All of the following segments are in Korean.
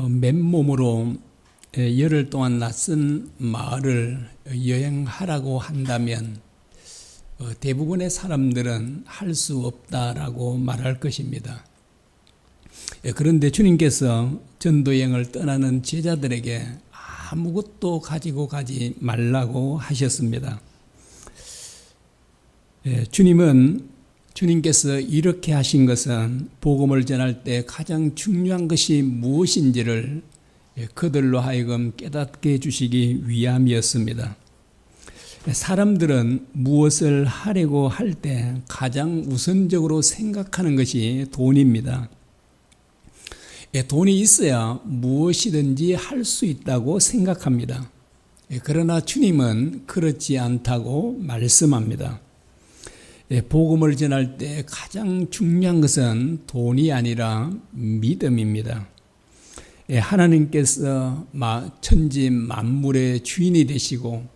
맨몸으로 열흘 동안 낯선 마을을 여행하라고 한다면 대부분의 사람들은 할 수 없다라고 말할 것입니다. 그런데 주님께서 전도여행을 떠나는 제자들에게 아무것도 가지고 가지 말라고 하셨습니다. 주님께서 이렇게 하신 것은 복음을 전할 때 가장 중요한 것이 무엇인지를 그들로 하여금 깨닫게 해주시기 위함이었습니다. 사람들은 무엇을 하려고 할 때 가장 우선적으로 생각하는 것이 돈입니다. 돈이 있어야 무엇이든지 할 수 있다고 생각합니다. 그러나 주님은 그렇지 않다고 말씀합니다. 복음을 전할 때 가장 중요한 것은 돈이 아니라 믿음입니다. 하나님께서 천지 만물의 주인이 되시고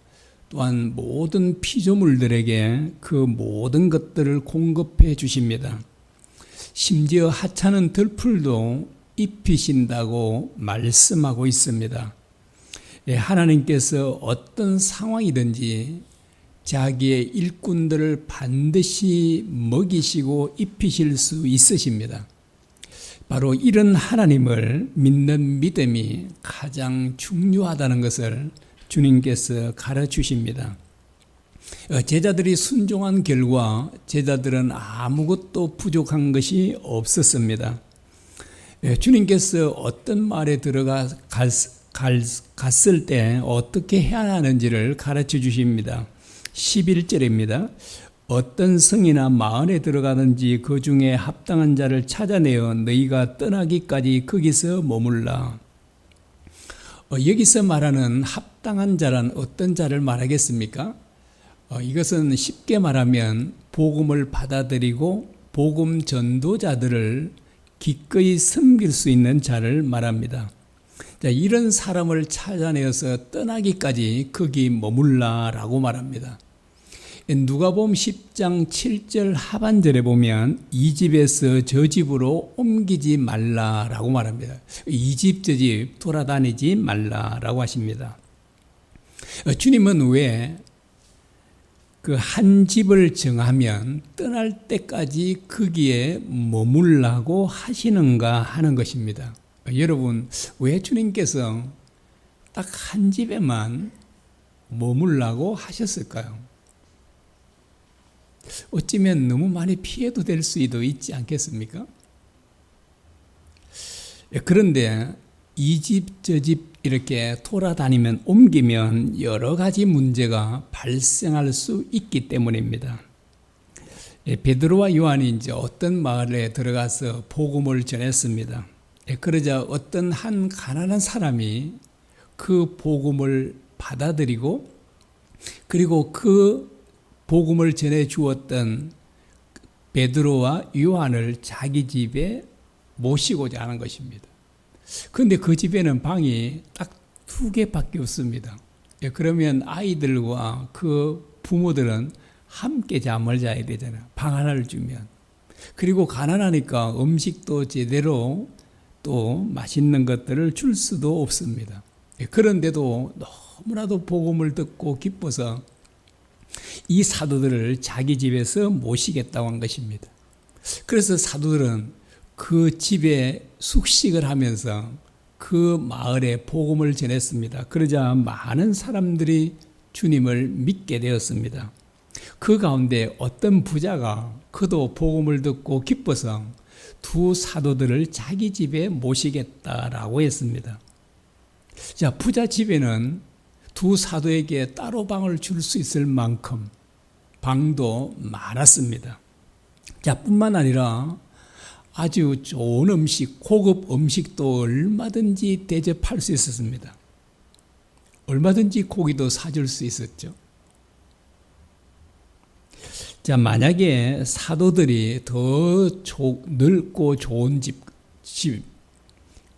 또한 모든 피조물들에게 그 모든 것들을 공급해 주십니다. 심지어 하찮은 들풀도 입히신다고 말씀하고 있습니다. 하나님께서 어떤 상황이든지 자기의 일꾼들을 반드시 먹이시고 입히실 수 있으십니다. 바로 이런 하나님을 믿는 믿음이 가장 중요하다는 것을 주님께서 가르치십니다. 제자들이 순종한 결과 제자들은 아무것도 부족한 것이 없었습니다. 주님께서 어떤 마을에 갔을 때 어떻게 해야 하는지를 가르쳐 주십니다. 11절입니다. 어떤 성이나 마을에 들어가든지 그 중에 합당한 자를 찾아내어 너희가 떠나기까지 거기서 머물라. 여기서 말하는 합당한 자란 어떤 자를 말하겠습니까? 이것은 쉽게 말하면 복음을 받아들이고 복음 전도자들을 기꺼이 섬길 수 있는 자를 말합니다. 이런 사람을 찾아내어서 떠나기까지 거기 머물라라고 말합니다. 누가복음 10장 7절 하반절에 보면 이 집에서 저 집으로 옮기지 말라라고 말합니다. 이 집 저 집 돌아다니지 말라라고 하십니다. 주님은 왜 그 한 집을 정하면 떠날 때까지 거기에 머물라고 하시는가 하는 것입니다. 여러분, 왜 주님께서 딱 한 집에만 머물라고 하셨을까요? 어쩌면 너무 많이 피해도 될 수도 있지 않겠습니까? 그런데 이 집 저 집 이렇게 돌아다니면 옮기면 여러 가지 문제가 발생할 수 있기 때문입니다. 베드로와 요한이 이제 어떤 마을에 들어가서 복음을 전했습니다. 그러자 어떤 한 가난한 사람이 그 복음을 받아들이고 그리고 그 복음을 전해 주었던 베드로와 요한을 자기 집에 모시고자 하는 것입니다. 그런데 그 집에는 방이 딱 2개밖에 없습니다. 그러면 아이들과 그 부모들은 함께 잠을 자야 되잖아요. 방 하나를 주면. 그리고 가난하니까 음식도 제대로 또 맛있는 것들을 줄 수도 없습니다. 그런데도 너무나도 복음을 듣고 기뻐서 이 사도들을 자기 집에서 모시겠다고 한 것입니다. 그래서 사도들은 그 집에 숙식을 하면서 그 마을에 복음을 전했습니다. 그러자 많은 사람들이 주님을 믿게 되었습니다. 그 가운데 어떤 부자가 그도 복음을 듣고 기뻐서 2 사도들을 자기 집에 모시겠다라고 했습니다. 자, 부자 집에는 2 사도에게 따로 방을 줄 수 있을 만큼 방도 많았습니다. 자, 뿐만 아니라 아주 좋은 음식, 고급 음식도 얼마든지 대접할 수 있었습니다. 얼마든지 고기도 사줄 수 있었죠. 자, 만약에 사도들이 더 넓고 좋은 집,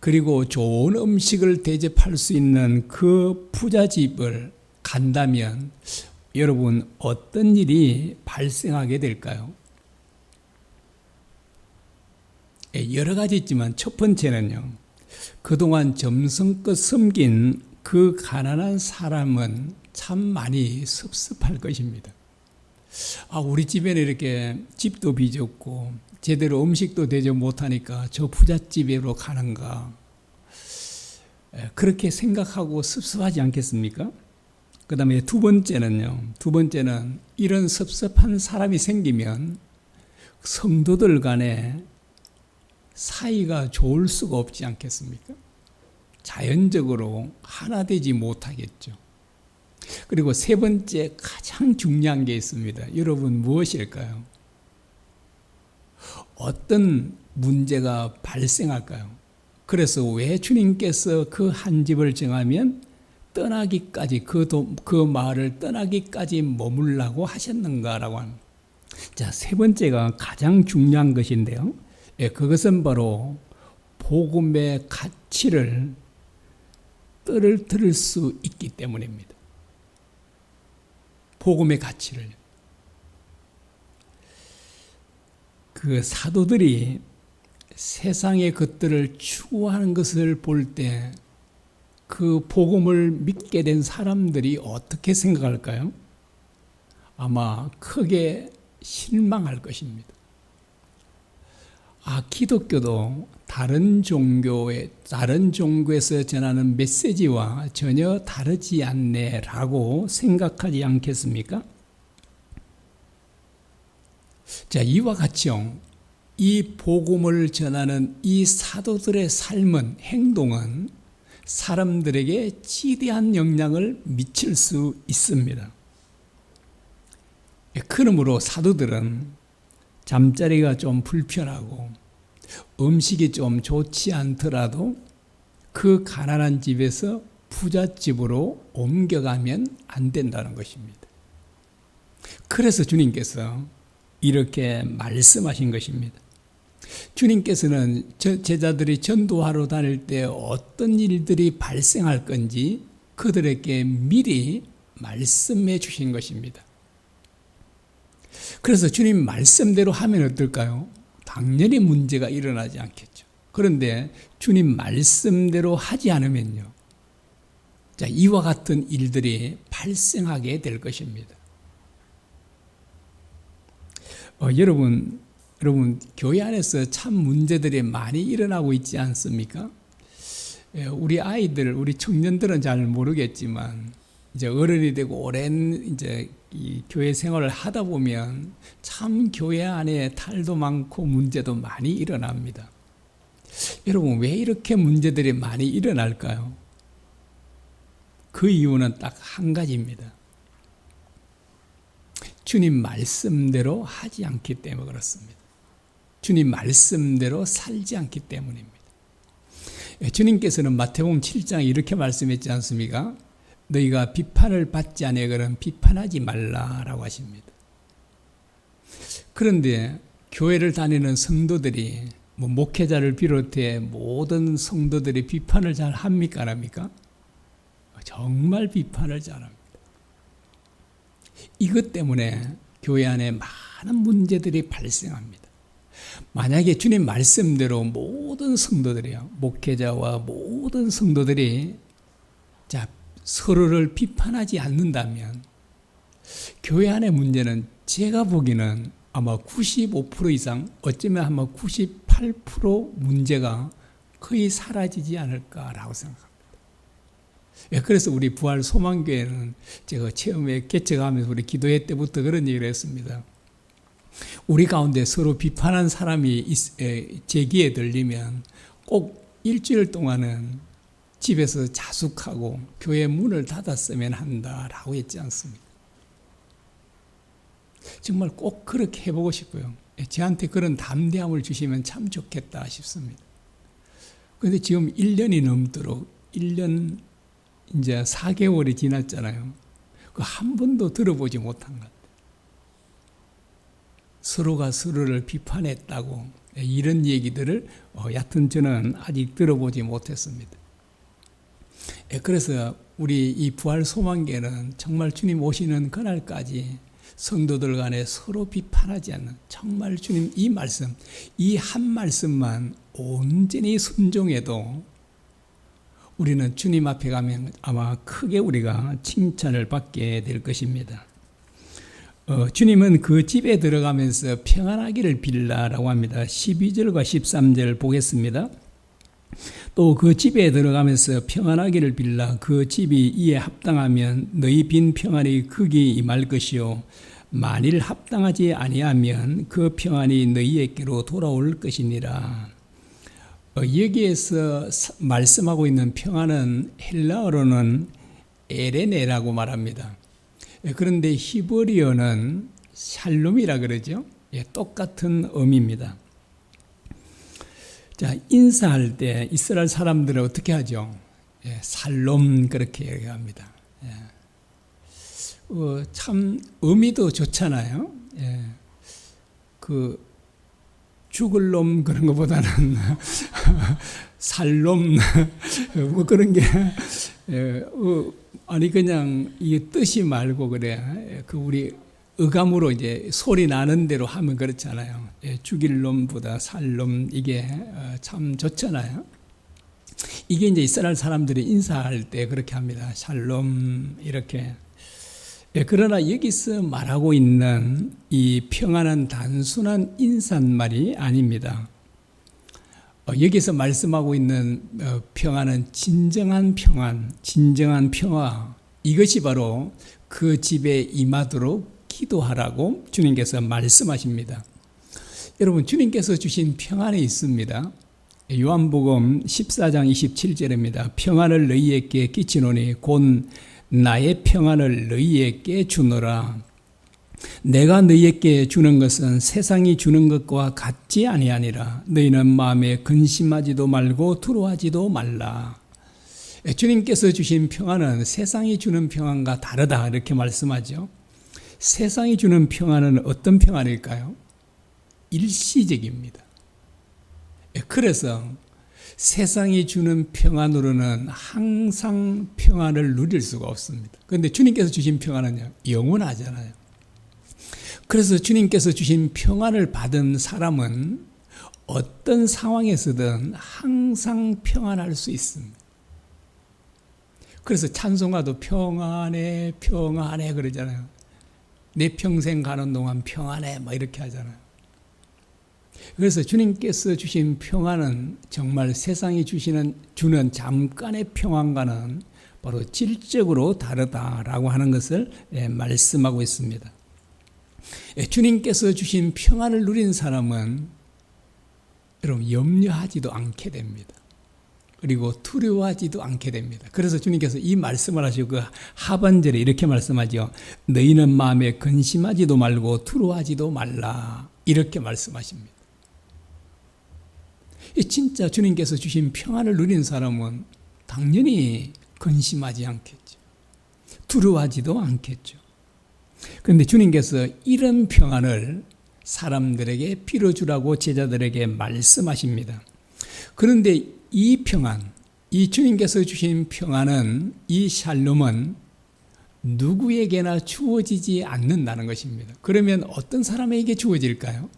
그리고 좋은 음식을 대접할 수 있는 그 부잣집을 간다면 여러분 어떤 일이 발생하게 될까요? 여러 가지 있지만 첫 번째는요, 그동안 점성껏 섬긴 그 가난한 사람은 참 많이 섭섭할 것입니다. 우리 집에는 이렇게 집도 빚었고 제대로 음식도 대접 못하니까 저 부잣집으로 가는가, 그렇게 생각하고 섭섭하지 않겠습니까? 그 다음에 두 번째는 이런 섭섭한 사람이 생기면 성도들 간에 사이가 좋을 수가 없지 않겠습니까? 자연적으로 하나 되지 못하겠죠. 그리고 세 번째 가장 중요한 게 있습니다. 여러분, 무엇일까요? 어떤 문제가 발생할까요? 그래서 왜 주님께서 그 한 집을 정하면 떠나기까지, 그 마을을 떠나기까지 머물라고 하셨는가라고 하는. 자, 세 번째가 가장 중요한 것인데요. 그것은 바로 복음의 가치를 떨어뜨릴 수 있기 때문입니다. 복음의 가치를. 그 사도들이 세상의 것들을 추구하는 것을 볼 때 그 복음을 믿게 된 사람들이 어떻게 생각할까요? 아마 크게 실망할 것입니다. 기독교도 다른 종교에서 전하는 메시지와 전혀 다르지 않네라고 생각하지 않겠습니까? 자, 이와 같이요, 이 복음을 전하는 이 사도들의 삶은, 행동은 사람들에게 지대한 영향을 미칠 수 있습니다. 그러므로 사도들은 잠자리가 좀 불편하고 음식이 좀 좋지 않더라도 그 가난한 집에서 부잣집으로 옮겨가면 안 된다는 것입니다. 그래서 주님께서 이렇게 말씀하신 것입니다. 주님께서는 제자들이 전도하러 다닐 때 어떤 일들이 발생할 건지 그들에게 미리 말씀해 주신 것입니다. 그래서 주님 말씀대로 하면 어떨까요? 당연히 문제가 일어나지 않겠죠. 그런데 주님 말씀대로 하지 않으면요, 자, 이와 같은 일들이 발생하게 될 것입니다. 여러분, 교회 안에서 참 문제들이 많이 일어나고 있지 않습니까? 우리 아이들, 우리 청년들은 잘 모르겠지만 이제 어른이 되고 오랜 이제 이 교회 생활을 하다 보면 참 교회 안에 탈도 많고 문제도 많이 일어납니다. 여러분, 왜 이렇게 문제들이 많이 일어날까요? 그 이유는 딱 한 가지입니다. 주님 말씀대로 하지 않기 때문에 그렇습니다. 주님 말씀대로 살지 않기 때문입니다. 주님께서는 마태복음 7장에 이렇게 말씀했지 않습니까? 너희가 비판을 받지 아니하거든 비판하지 말라라고 하십니다. 그런데 교회를 다니는 성도들이, 목회자를 비롯해 모든 성도들이 비판을 잘 합니까, 안 합니까? 정말 비판을 잘합니다. 이것 때문에 교회 안에 많은 문제들이 발생합니다. 만약에 주님 말씀대로 모든 성도들이요, 목회자와 모든 성도들이 서로를 비판하지 않는다면 교회 안의 문제는 제가 보기에는 아마 95% 이상, 어쩌면 아마 98% 문제가 거의 사라지지 않을까라고 생각합니다. 그래서 우리 부활 소망교회는 제가 처음에 개척하면서 우리 기도회 때부터 그런 얘기를 했습니다. 우리 가운데 서로 비판한 사람이 제기에 들리면 꼭 일주일 동안은 집에서 자숙하고 교회 문을 닫았으면 한다라고 했지 않습니까? 정말 꼭 그렇게 해보고 싶고요. 저한테 그런 담대함을 주시면 참 좋겠다 싶습니다. 그런데 지금 1년이 넘도록 1년 이제 4개월이 지났잖아요. 그 한 번도 들어보지 못한 것 같아요. 서로가 서로를 비판했다고 이런 얘기들을 여하튼 저는 아직 들어보지 못했습니다. 그래서 우리 이 부활 소망계는 정말 주님 오시는 그날까지 성도들 간에 서로 비판하지 않는, 정말 주님 이 말씀, 이 한 말씀만 온전히 순종해도 우리는 주님 앞에 가면 아마 크게 우리가 칭찬을 받게 될 것입니다. 주님은 그 집에 들어가면서 평안하기를 빌라라고 합니다. 12절과 13절 보겠습니다. 또 그 집에 들어가면서 평안하기를 빌라. 그 집이 이에 합당하면 너희 빈 평안이 극이 임할 것이요 만일 합당하지 아니하면 그 평안이 너희에게로 돌아올 것이니라. 여기에서 말씀하고 있는 평안은 헬라어로는 에레네라고 말합니다. 그런데 히브리어는 샬롬이라 그러죠. 똑같은 의미입니다. 자, 인사할 때 이스라엘 사람들은 어떻게 하죠? 살롬 그렇게 얘기합니다. 참 의미도 좋잖아요. 그 죽을 놈 그런 것보다는 살놈 뭐 그런 게 아니 그냥 이 뜻이 말고 그래 그 우리 의감으로 이제 소리 나는 대로 하면 그렇잖아요. 죽일 놈보다 살 놈 이게 참 좋잖아요. 이게 이제 이스라엘 사람들이 인사할 때 그렇게 합니다. 샬롬 이렇게. 그러나 여기서 말하고 있는 이 평안은 단순한 인사말이 아닙니다. 여기서 말씀하고 있는 평안은 진정한 평안, 진정한 평화. 이것이 바로 그 집에 임하도록 기도하라고 주님께서 말씀하십니다. 여러분, 주님께서 주신 평안이 있습니다. 요한복음 14장 27절입니다. 평안을 너희에게 끼치노니 곧 나의 평안을 너희에게 주노라. 내가 너희에게 주는 것은 세상이 주는 것과 같지 아니하니라. 너희는 마음에 근심하지도 말고 두려워하지도 말라. 주님께서 주신 평안은 세상이 주는 평안과 다르다 이렇게 말씀하죠. 세상이 주는 평안은 어떤 평안일까요? 일시적입니다. 그래서 세상이 주는 평안으로는 항상 평안을 누릴 수가 없습니다. 그런데 주님께서 주신 평안은요, 영원하잖아요. 그래서 주님께서 주신 평안을 받은 사람은 어떤 상황에서든 항상 평안할 수 있습니다. 그래서 찬송가도 평안해, 평안해 그러잖아요. 내 평생 가는 동안 평안해 막 이렇게 하잖아요. 그래서 주님께서 주신 평안은 정말 세상이 주는 잠깐의 평안과는 바로 질적으로 다르다라고 하는 것을 말씀하고 있습니다. 주님께서 주신 평안을 누린 사람은 여러분 염려하지도 않게 됩니다. 그리고 두려워하지도 않게 됩니다. 그래서 주님께서 이 말씀을 하시고 그 하반절에 이렇게 말씀하죠. 너희는 마음에 근심하지도 말고 두려워하지도 말라. 이렇게 말씀하십니다. 진짜 주님께서 주신 평안을 누린 사람은 당연히 근심하지 않겠죠. 두려워하지도 않겠죠. 그런데 주님께서 이런 평안을 사람들에게 빌어주라고 제자들에게 말씀하십니다. 그런데 이 평안, 이 주님께서 주신 평안은, 이 샬롬은 누구에게나 주어지지 않는다는 것입니다. 그러면 어떤 사람에게 주어질까요?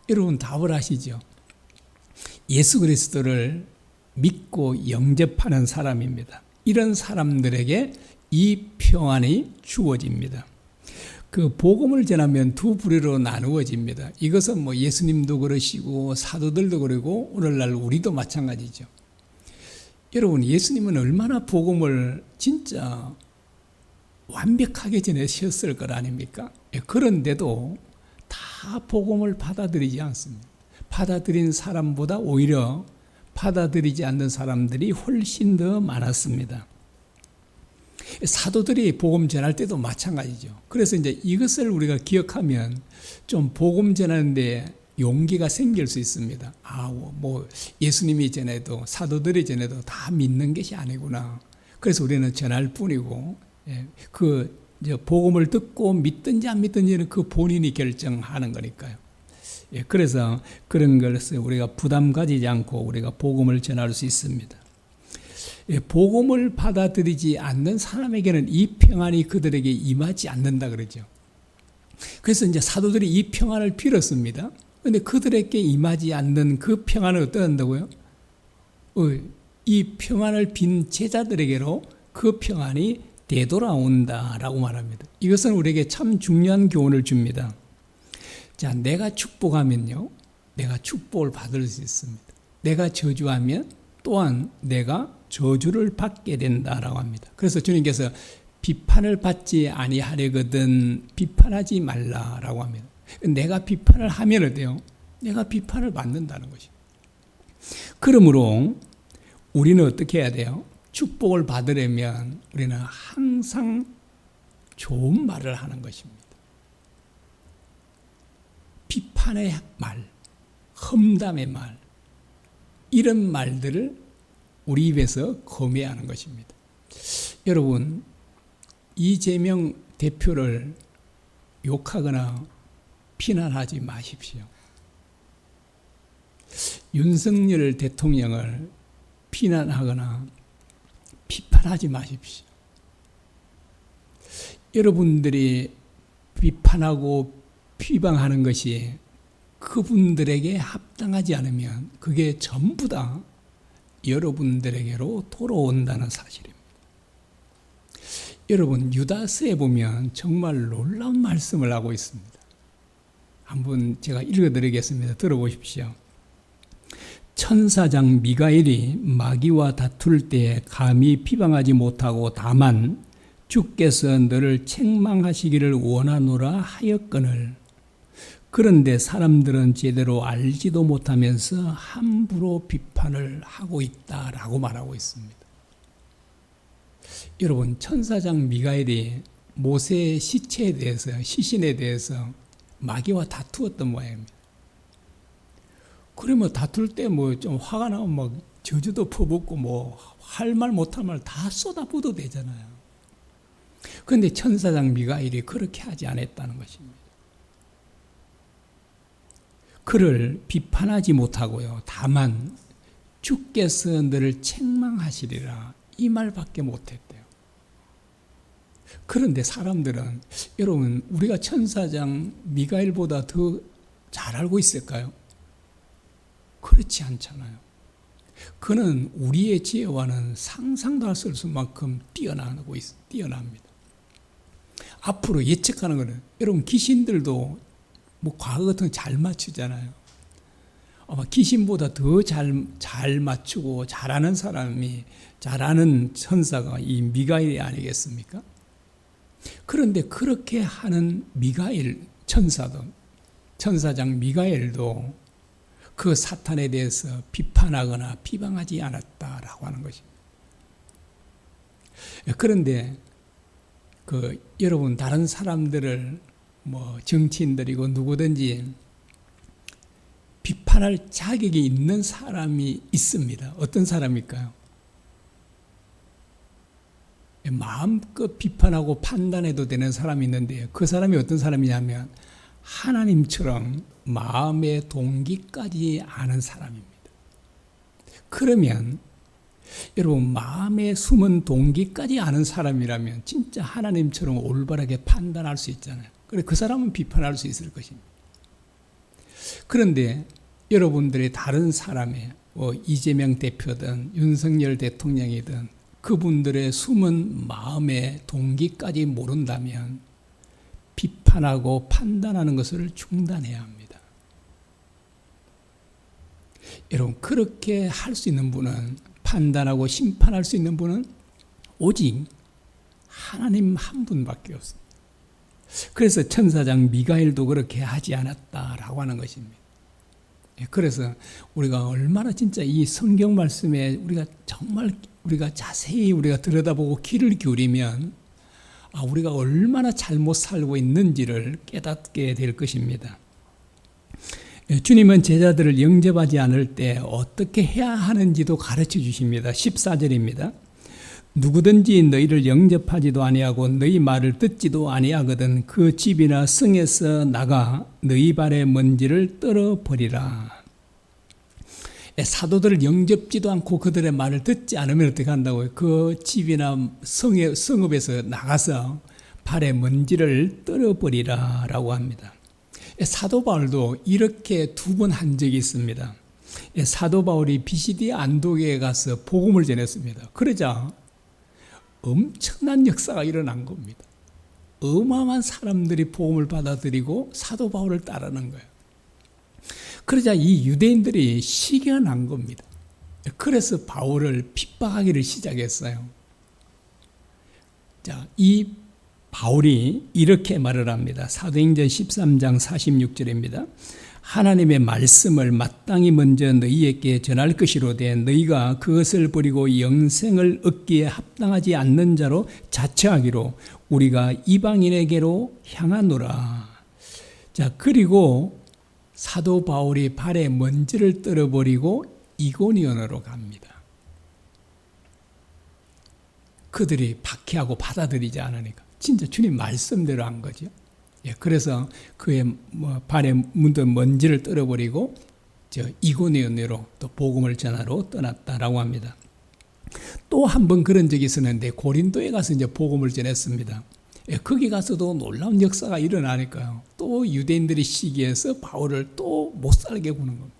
여러분 답을 아시죠? 예수 그리스도를 믿고 영접하는 사람입니다. 이런 사람들에게 이 평안이 주어집니다. 그 복음을 전하면 두 부류로 나누어집니다. 이것은 뭐 예수님도 그러시고 사도들도 그러고 오늘날 우리도 마찬가지죠. 여러분, 예수님은 얼마나 복음을 진짜 완벽하게 전하셨을 것 아닙니까? 그런데도 다 복음을 받아들이지 않습니다. 받아들인 사람보다 오히려 받아들이지 않는 사람들이 훨씬 더 많았습니다. 사도들이 복음 전할 때도 마찬가지죠. 그래서 이제 이것을 우리가 기억하면 좀 복음 전하는데 용기가 생길 수 있습니다. 뭐 예수님이 전해도 사도들이 전해도 다 믿는 것이 아니구나. 그래서 우리는 전할 뿐이고, 그 복음을 듣고 믿든지 안 믿든지는 그 본인이 결정하는 거니까요. 그래서 그런 것을 우리가 부담 가지지 않고 우리가 복음을 전할 수 있습니다. 복음을 받아들이지 않는 사람에게는 이 평안이 그들에게 임하지 않는다 그러죠. 그래서 이제 사도들이 이 평안을 빌었습니다. 그런데 그들에게 임하지 않는 그 평안을 어떻게 한다고요? 이 평안을 빈 제자들에게로 그 평안이 되돌아온다라고 말합니다. 이것은 우리에게 참 중요한 교훈을 줍니다. 자, 내가 축복하면요, 내가 축복을 받을 수 있습니다. 내가 저주하면 또한 내가 저주를 받게 된다라고 합니다. 그래서 주님께서 비판을 받지 아니하려거든 비판하지 말라라고 합니다. 내가 비판을 하면 어때요? 내가 비판을 받는다는 것입니다. 그러므로 우리는 어떻게 해야 돼요? 축복을 받으려면 우리는 항상 좋은 말을 하는 것입니다. 비판의 말, 험담의 말, 이런 말들을 우리 입에서 거매하는 것입니다. 여러분, 이재명 대표를 욕하거나 비난하지 마십시오. 윤석열 대통령을 비난하거나 비판하지 마십시오. 여러분들이 비판하고 비방하는 것이 그분들에게 합당하지 않으면 그게 전부 다 여러분들에게로 돌아온다는 사실입니다. 여러분, 유다서에 보면 정말 놀라운 말씀을 하고 있습니다. 한번 제가 읽어드리겠습니다. 들어보십시오. 천사장 미가엘이 마귀와 다툴 때 감히 비방하지 못하고 다만 주께서 너를 책망하시기를 원하노라 하였거늘 그런데 사람들은 제대로 알지도 못하면서 함부로 비판을 하고 있다라고 말하고 있습니다. 여러분, 천사장 미가엘이 모세의 시체에 대해서, 시신에 대해서 마귀와 다투었던 모양입니다. 그러면 다툴 때 뭐 좀 화가 나면 막 저주도 퍼붓고 뭐 할 말 못할 말 다 쏟아부어도 되잖아요. 그런데 천사장 미가엘이 그렇게 하지 않았다는 것입니다. 그를 비판하지 못하고요. 다만 주께서 너를 책망하시리라 이 말밖에 못했대요. 그런데 사람들은 여러분 우리가 천사장 미가엘보다 더 잘 알고 있을까요? 그렇지 않잖아요. 그는 우리의 지혜와는 상상도 할 수 없을 만큼 뛰어납니다. 앞으로 예측하는 거는 여러분 귀신들도 뭐 과거 같은 거 잘 맞추잖아요. 아마 귀신보다 더 잘 맞추고 잘하는 사람이 잘하는 천사가 이 미가엘이 아니겠습니까? 그런데 그렇게 하는 미가엘 천사장 미가엘도 그 사탄에 대해서 비판하거나 비방하지 않았다라고 하는 것입니다. 그런데 여러분 다른 사람들을 뭐 정치인들이고 누구든지 비판할 자격이 있는 사람이 있습니다. 어떤 사람일까요? 마음껏 비판하고 판단해도 되는 사람이 있는데 그 사람이 어떤 사람이냐면 하나님처럼 마음의 동기까지 아는 사람입니다. 그러면 여러분 마음의 숨은 동기까지 아는 사람이라면 진짜 하나님처럼 올바르게 판단할 수 있잖아요. 그래서 그 사람은 비판할 수 있을 것입니다. 그런데 여러분들이 다른 사람의 이재명 대표든 윤석열 대통령이든 그분들의 숨은 마음의 동기까지 모른다면 비판하고 판단하는 것을 중단해야 합니다. 여러분 그렇게 할 수 있는 분은 판단하고 심판할 수 있는 분은 오직 하나님 한 분밖에 없습니다. 그래서 천사장 미가엘도 그렇게 하지 않았다라고 하는 것입니다. 그래서 우리가 얼마나 진짜 이 성경 말씀에 우리가 자세히 우리가 들여다보고 귀를 기울이면 우리가 얼마나 잘못 살고 있는지를 깨닫게 될 것입니다. 주님은 제자들을 영접하지 않을 때 어떻게 해야 하는지도 가르쳐 주십니다. 14절입니다. 누구든지 너희를 영접하지도 아니하고 너희 말을 듣지도 아니하거든 그 집이나 성에서 나가 너희 발의 먼지를 떨어버리라. 사도들을 영접지도 않고 그들의 말을 듣지 않으면 어떻게 한다고요? 그 집이나 성읍에서 나가서 발의 먼지를 떨어버리라 라고 합니다. 사도 바울도 이렇게 두 번 한 적이 있습니다. 사도 바울이 비시디 안독에 가서 복음을 전했습니다. 그러자 엄청난 역사가 일어난 겁니다. 어마어마한 사람들이 복음을 받아들이고 사도 바울을 따르는 거예요. 그러자 이 유대인들이 시기가 난 겁니다. 그래서 바울을 핍박하기를 시작했어요. 자, 이 바울이 이렇게 말을 합니다. 사도행전 13장 46절입니다. 하나님의 말씀을 마땅히 먼저 너희에게 전할 것이로되 너희가 그것을 버리고 영생을 얻기에 합당하지 않는 자로 자처하기로 우리가 이방인에게로 향하노라. 자, 그리고 사도 바울이 발에 먼지를 떨어버리고 이고니온으로 갑니다. 그들이 박해하고 받아들이지 않으니까 진짜 주님 말씀대로 한 거죠. 그래서 그의 발에 묻은 먼지를 떨어버리고 이고니온으로 또 복음을 전하러 떠났다라고 합니다. 또 한 번 그런 적이 있었는데 고린도에 가서 이제 복음을 전했습니다. 거기 가서도 놀라운 역사가 일어나니까요. 또 유대인들이 시기해서 바울을 또 못 살게 구는 겁니다.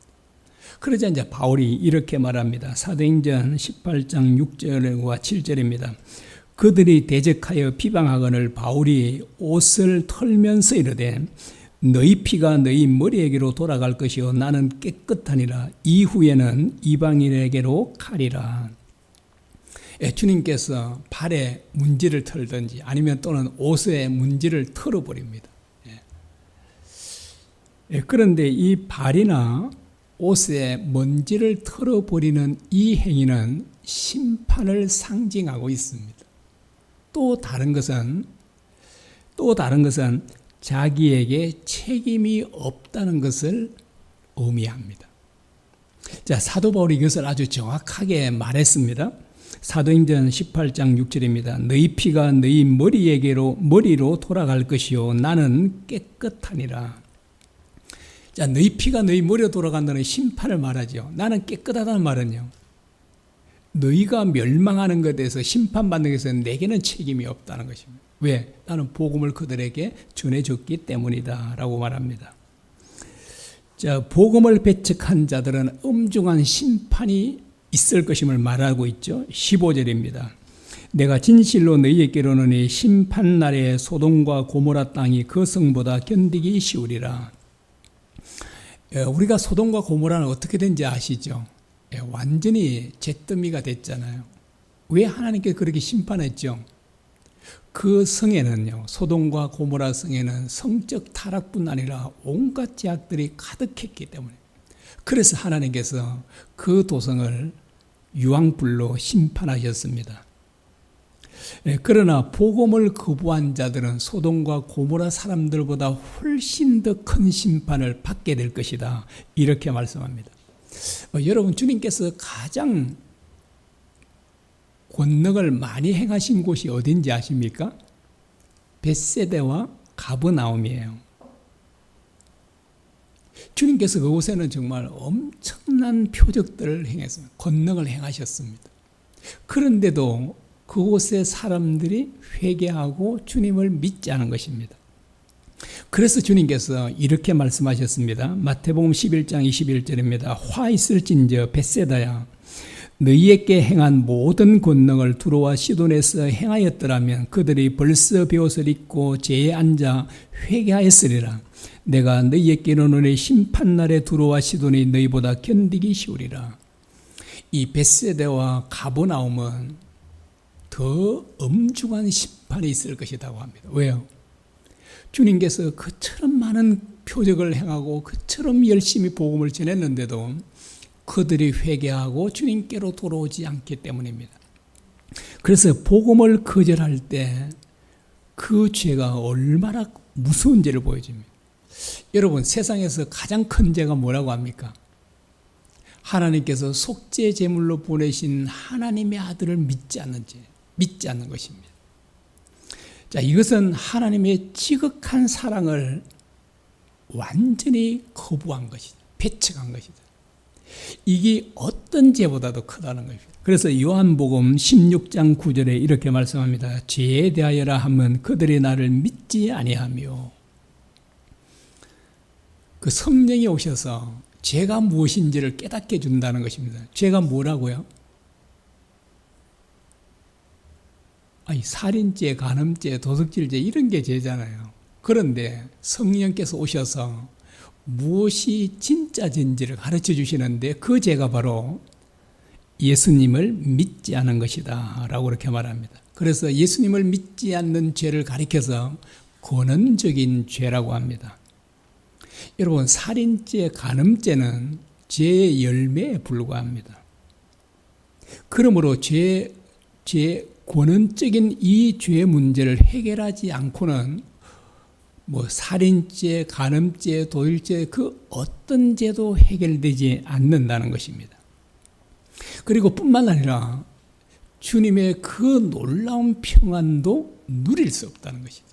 그러자 이제 바울이 이렇게 말합니다. 사도행전 18장 6절과 7절입니다. 그들이 대적하여 비방하거늘 바울이 옷을 털면서 이르되 너희 피가 너희 머리에게로 돌아갈 것이요 나는 깨끗하니라. 이후에는 이방인에게로 가리라. 주님께서 발에 문지를 털든지 아니면 또는 옷에 문지를 털어버립니다. 그런데 이 발이나 옷에 먼지를 털어버리는 이 행위는 심판을 상징하고 있습니다. 또 다른 것은 자기에게 책임이 없다는 것을 의미합니다. 자, 사도 바울이 이것을 아주 정확하게 말했습니다. 사도행전 18장 6절입니다. 너희 피가 너희 머리로 돌아갈 것이요 나는 깨끗하니라. 자, 너희 피가 너희 머리로 돌아간다는 심판을 말하죠. 나는 깨끗하다는 말은요, 너희가 멸망하는 것에 대해서 심판받는 것에서 내게는 책임이 없다는 것입니다. 왜? 나는 복음을 그들에게 전해줬기 때문이다 라고 말합니다. 자, 복음을 배척한 자들은 엄중한 심판이 있을 것임을 말하고 있죠. 15절입니다. 내가 진실로 너희에게 이르노니 심판날에 소돔과 고모라 땅이 그 성보다 견디기 쉬우리라. 우리가 소돔과 고모라는 어떻게 된지 아시죠? 완전히 잿더미가 됐잖아요. 왜 하나님께 그렇게 심판했죠? 그 성에는요, 소돔과 고모라 성에는 성적 타락뿐 아니라 온갖 죄악들이 가득했기 때문에, 그래서 하나님께서 그 도성을 유황불로 심판하셨습니다. 그러나 복음을 거부한 자들은 소돔과 고모라 사람들보다 훨씬 더 큰 심판을 받게 될 것이다, 이렇게 말씀합니다. 여러분, 주님께서 가장 권능을 많이 행하신 곳이 어딘지 아십니까? 벳세다와 가버나움이에요. 주님께서 그곳에는 정말 엄청난 표적들을 행했습니다. 권능을 행하셨습니다. 그런데도 그곳의 사람들이 회개하고 주님을 믿지 않은 것입니다. 그래서 주님께서 이렇게 말씀하셨습니다. 마태복음 11장 21절입니다. 화 있을진저 벳세다야, 너희에게 행한 모든 권능을 두로와 시돈에서 행하였더라면 그들이 벌써 베옷을 입고 제에 앉아 회개하였으리라. 내가 너희에게 이르노니 심판날에 두로와 시돈이 너희보다 견디기 쉬우리라. 이 벳세다와 가버나움은 더 엄중한 심판이 있을 것이라고 합니다. 왜요? 주님께서 그처럼 많은 표적을 행하고 그처럼 열심히 복음을 전했는데도 그들이 회개하고 주님께로 돌아오지 않기 때문입니다. 그래서 복음을 거절할 때 그 죄가 얼마나 무서운지를 보여줍니다. 여러분, 세상에서 가장 큰 죄가 뭐라고 합니까? 하나님께서 속죄 제물로 보내신 하나님의 아들을 믿지 않는 죄, 믿지 않는 것입니다. 자, 이것은 하나님의 지극한 사랑을 완전히 거부한 것이다, 배척한 것이다. 이게 어떤 죄보다도 크다는 것입니다. 그래서 요한복음 16장 9절에 이렇게 말씀합니다. 죄에 대하여라 하면 그들이 나를 믿지 아니하며. 그 성령이 오셔서 죄가 무엇인지를 깨닫게 준다는 것입니다. 죄가 뭐라고요? 아니, 살인죄, 간음죄, 도둑질죄 이런 게 죄잖아요. 그런데 성령께서 오셔서 무엇이 진짜 죄인지를 가르쳐 주시는데 그 죄가 바로 예수님을 믿지 않은 것이다 라고 그렇게 말합니다. 그래서 예수님을 믿지 않는 죄를 가리켜서 권원적인 죄라고 합니다. 여러분, 살인죄, 간음죄는 죄의 열매에 불과합니다. 그러므로 권원적인 이 죄 문제를 해결하지 않고는 살인죄, 간음죄, 도둑죄 그 어떤 죄도 해결되지 않는다는 것입니다. 그리고 뿐만 아니라 주님의 그 놀라운 평안도 누릴 수 없다는 것이죠.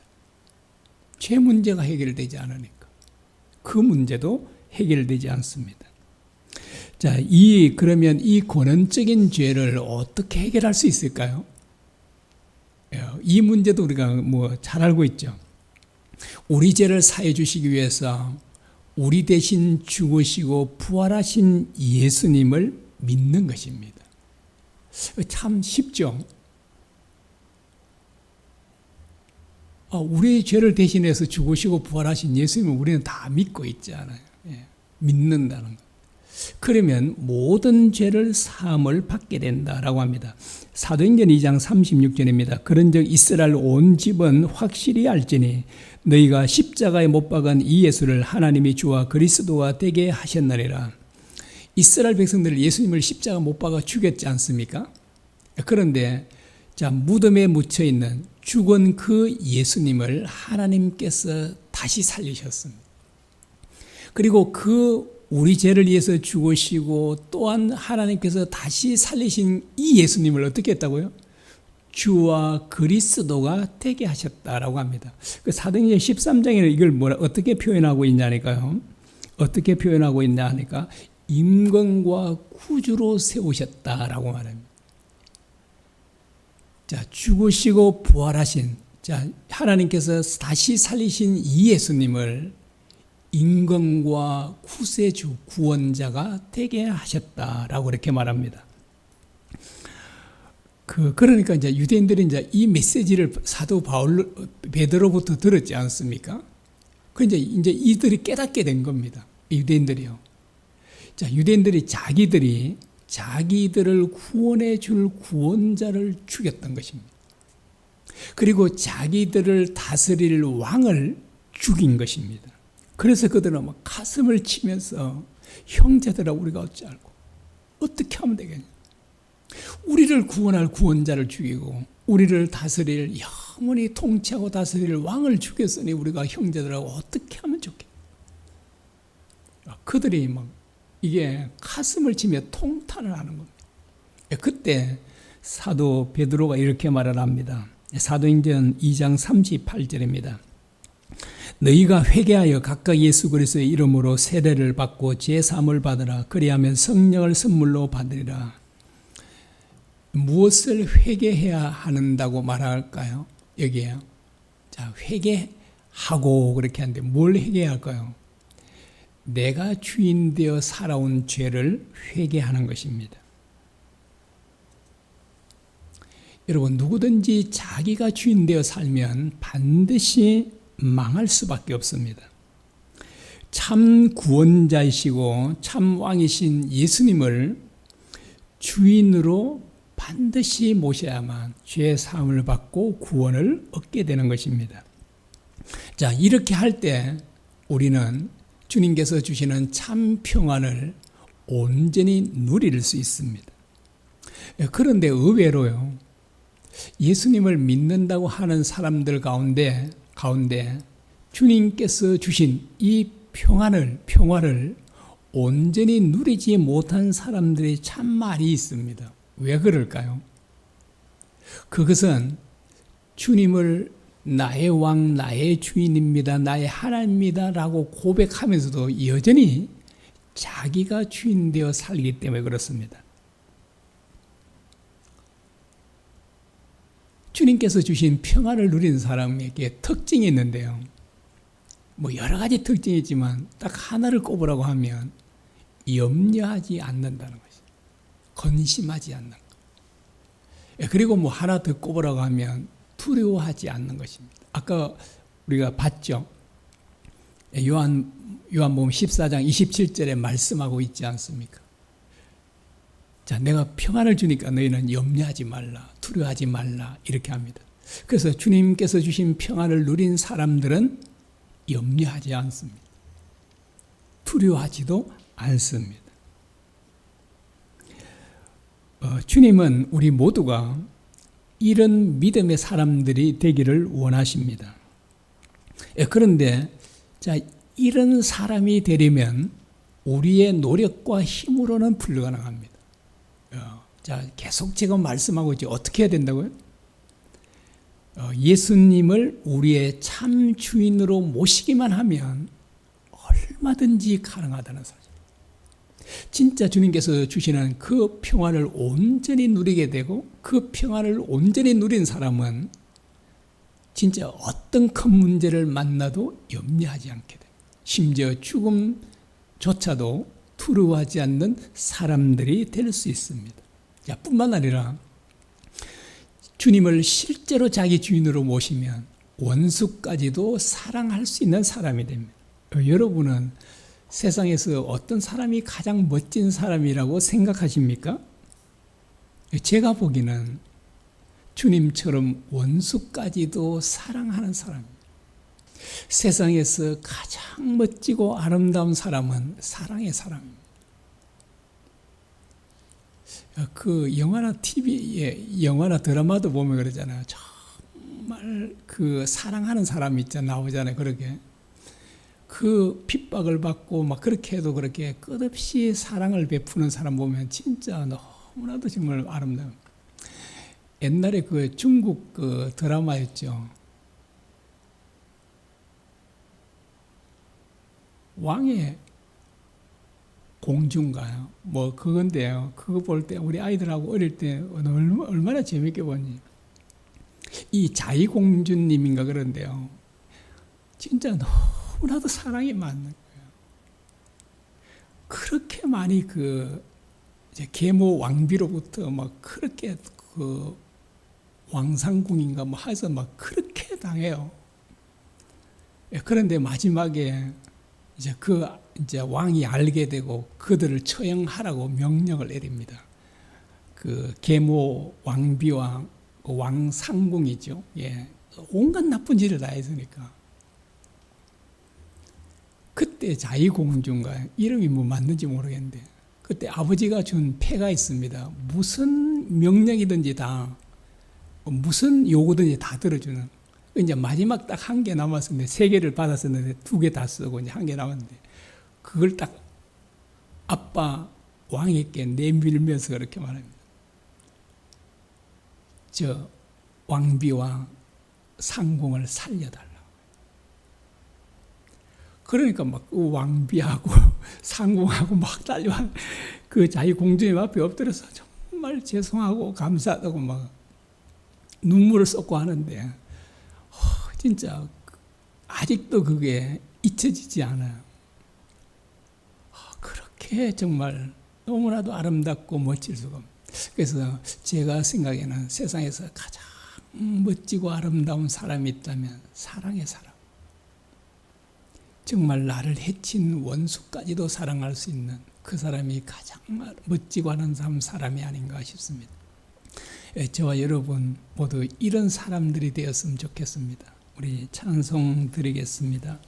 죄 문제가 해결되지 않으니까 그 문제도 해결되지 않습니다. 자, 그러면 이 권원적인 죄를 어떻게 해결할 수 있을까요? 이 문제도 우리가 잘 알고 있죠. 우리 죄를 사해 주시기 위해서 우리 대신 죽으시고 부활하신 예수님을 믿는 것입니다. 참 쉽죠. 우리 죄를 대신해서 죽으시고 부활하신 예수님을 우리는 다 믿고 있잖아요. 믿는다는 것. 그러면 모든 죄를 사함을 받게 된다라고 합니다. 사도행전 2장 36절입니다. 그런즉 이스라엘 온 집은 확실히 알지니 너희가 십자가에 못 박은 이 예수를 하나님이 주와 그리스도가 되게 하셨느니라. 이스라엘 백성들 예수님을 십자가 못 박아 죽였지 않습니까? 그런데 무덤에 묻혀 있는 죽은 그 예수님을 하나님께서 다시 살리셨습니다. 그리고 우리 죄를 위해서 죽으시고 또한 하나님께서 다시 살리신 이 예수님을 어떻게 했다고요? 주와 그리스도가 되게 하셨다라고 합니다. 사도행전 13장에는 이걸 어떻게 표현하고 있냐니까요. 어떻게 표현하고 있냐 하니까 임금과 구주로 세우셨다라고 말합니다. 죽으시고 부활하신 하나님께서 다시 살리신 이 예수님을 임금과 구세주, 구원자가 되게 하셨다라고 이렇게 말합니다. 그러니까 유대인들이 이 메시지를 사도 베드로부터 들었지 않습니까? 이제 이들이 깨닫게 된 겁니다. 유대인들이요. 유대인들이 자기들을 구원해 줄 구원자를 죽였던 것입니다. 그리고 자기들을 다스릴 왕을 죽인 것입니다. 그래서 그들은 가슴을 치면서 형제들아 우리가 어떻게 하면 되겠냐. 우리를 구원할 구원자를 죽이고 우리를 다스릴 영원히 통치하고 다스릴 왕을 죽였으니 우리가 형제들하고 어떻게 하면 좋겠냐. 그들이 이게 가슴을 치며 통탄을 하는 겁니다. 그때 사도 베드로가 이렇게 말을 합니다. 사도행전 2장 38절입니다. 너희가 회개하여 각각 예수 그리스도의 이름으로 세례를 받고 제사함을 받으라. 그리하면 성령을 선물로 받으리라. 무엇을 회개해야 한다고 말할까요? 여기에요. 회개하고 그렇게 하는데 뭘 회개해야 할까요? 내가 주인 되어 살아온 죄를 회개하는 것입니다. 여러분, 누구든지 자기가 주인 되어 살면 반드시 망할 수밖에 없습니다. 참 구원자이시고 참 왕이신 예수님을 주인으로 반드시 모셔야만 죄 사함을 받고 구원을 얻게 되는 것입니다. 이렇게 할 때 우리는 주님께서 주시는 참 평안을 온전히 누릴 수 있습니다. 그런데 의외로요, 예수님을 믿는다고 하는 사람들 가운데 주님께서 주신 이 평화를 온전히 누리지 못한 사람들이 참 많이 있습니다. 왜 그럴까요? 그것은 주님을 나의 왕, 나의 주인입니다, 나의 하나님입니다 라고 고백하면서도 여전히 자기가 주인 되어 살기 때문에 그렇습니다. 주님께서 주신 평안을 누리는 사람에게 특징이 있는데요. 여러 가지 특징이 있지만 딱 하나를 꼽으라고 하면 염려하지 않는다는 것이죠. 근심하지 않는 것. 그리고 뭐 하나 더 꼽으라고 하면 두려워하지 않는 것입니다. 아까 우리가 봤죠. 요한복음 14장 27절에 말씀하고 있지 않습니까? 자, 내가 평안을 주니까 너희는 염려하지 말라, 두려워하지 말라 이렇게 합니다. 그래서 주님께서 주신 평안을 누린 사람들은 염려하지 않습니다. 두려워하지도 않습니다. 주님은 우리 모두가 이런 믿음의 사람들이 되기를 원하십니다. 그런데 자, 이런 사람이 되려면 우리의 노력과 힘으로는 불가능합니다. 자, 계속 제가 말씀하고 있죠. 어떻게 해야 된다고요? 예수님을 우리의 참 주인으로 모시기만 하면 얼마든지 가능하다는 사실. 진짜 주님께서 주시는 그 평안을 온전히 누리게 되고 그 평안을 온전히 누린 사람은 진짜 어떤 큰 문제를 만나도 염려하지 않게 됩니다. 심지어 죽음조차도 두려워하지 않는 사람들이 될 수 있습니다. 자, 뿐만 아니라 주님을 실제로 자기 주인으로 모시면 원수까지도 사랑할 수 있는 사람이 됩니다. 여러분은 세상에서 어떤 사람이 가장 멋진 사람이라고 생각하십니까? 제가 보기에는 주님처럼 원수까지도 사랑하는 사람입니다. 세상에서 가장 멋지고 아름다운 사람은 사랑의 사람입니다. 그 영화나 TV에 영화나 드라마도 보면 그러잖아요. 정말 그 사랑하는 사람이 있잖아요. 나오잖아요. 그렇게. 그 핍박을 받고 막 그렇게 해도 그렇게 끝없이 사랑을 베푸는 사람 보면 진짜 너무나도 정말 아름다워요. 옛날에 그 중국 그 드라마였죠. 왕의 공주인가요? 뭐 그건데요. 그거 볼 때 우리 아이들하고 어릴 때 얼마나 재밌게 보니. 이 자이공주님인가 그런데요. 진짜 너무나도 사랑이 많는 거예요. 그렇게 많이 그 이제 계모 왕비로부터 막 그렇게 그 왕상궁인가 뭐 해서 막 그렇게 당해요. 그런데 마지막에 이제 왕이 알게 되고 그들을 처형하라고 명령을 내립니다. 그 계모 왕비와 그 왕상궁이죠. 예. 온갖 나쁜 짓을 다 했으니까. 그때 자이공주인가 이름이 뭐 맞는지 모르겠는데 그때 아버지가 준 패가 있습니다. 무슨 명령이든지 다 무슨 요구든지 다 들어주는. 이제 마지막 딱 한 개 남았었는데 3개를 받았었는데 2개 다 쓰고 이제 1개 남았는데 그걸 딱 아빠 왕에게 내밀면서 그렇게 말합니다. 저 왕비와 상궁을 살려달라. 그러니까 막 왕비하고 상궁하고 막 달려와 그 자기 공주님 앞에 엎드려서 정말 죄송하고 감사하다고 막 눈물을 쏟고 하는데 진짜 아직도 그게 잊혀지지 않아요. 그렇게 정말 너무나도 아름답고 멋질 수가 없어요. 그래서 제가 생각에는 세상에서 가장 멋지고 아름다운 사람이 있다면 사랑의 사람. 정말 나를 해친 원수까지도 사랑할 수 있는 그 사람이 가장 멋지고 아름다운 사람이 아닌가 싶습니다. 저와 여러분 모두 이런 사람들이 되었으면 좋겠습니다. 우리 찬송 드리겠습니다.